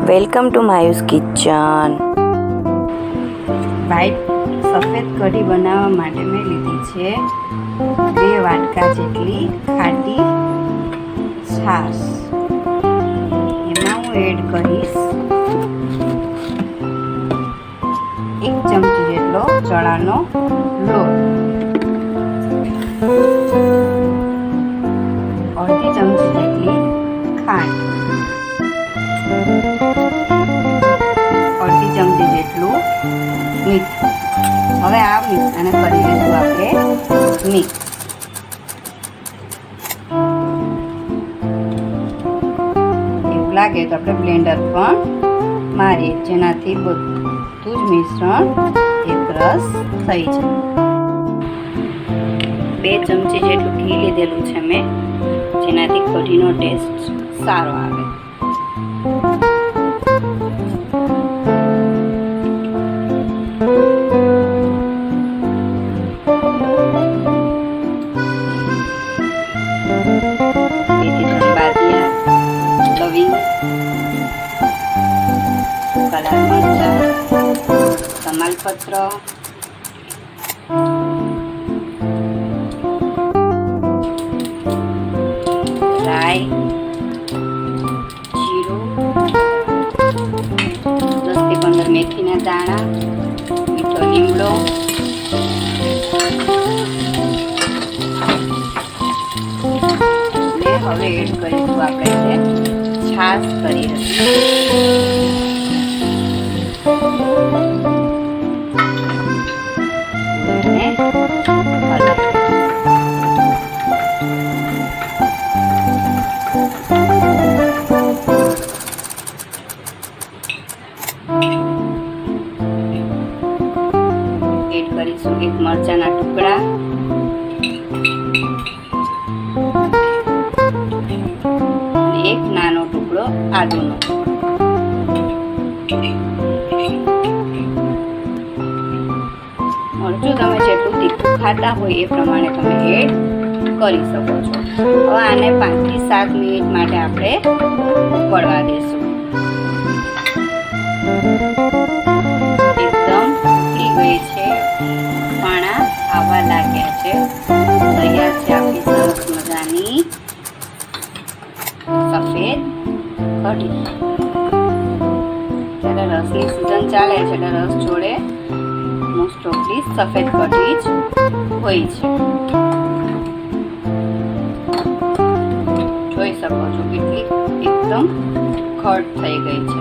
Welcome to માયુસ kitchen. White સફેદ કઢી બનાવવા માટે મેં લીધી છે 2 વાટકા જેટલી ખાટી છાશ. એમાં હું એડ કરીશ 1 ચમચી જેટલો ચણાનો લોટ, અડધી ચમચી જેટલી ખાંડ, અડધી ચમચી જેટલું મીઠું. હવે આ મિશ્રણને કરી લઈશું આપણે મિક્સ. એવું લાગે તો આપણે બ્લેન્ડર પણ મારીએ, જેનાથી બધું જ મિશ્રણ એકરસ થઈ જાય. 2 ચમચી જેટલું ઘી લીધેલું છે મેં, જેનાથી કઢીનો ટેસ્ટ સારો આવે. લવિંગ, કલર મરચાં, તમાલપત્ર, રાઈ, જીરું, 10 થી 15 મેથીના દાણા, મીઠો લીમડો, હવે એડ કરીશું આપણે છાશ કરી એડ કરીશું 1 મરચાના ટુકડા, એક નાનો ટુકડો આદુનો. મરચું તમે જેટલું તીખું ખાતા હોય એ પ્રમાણે તમે એડ કરી શકો છો. હવે આને 5 થી 7 મિનિટ માટે આપણે ઉકળવા દેશું. એકદમ ઉકળી ગઈ છે, પાણા આવવા લાગ્યા છે. તૈયાર છે આપણી સરસ મજાની સફેદ કઢી. જ્યારે રસની સિઝન ચાલે છે એટલે રસ જોડે મોસ્ટ ઓફલી સફેદ કઢી જ હોય છે. જોઈ શકો છો કેટલી એકદમ ઘટ થઈ ગઈ છે.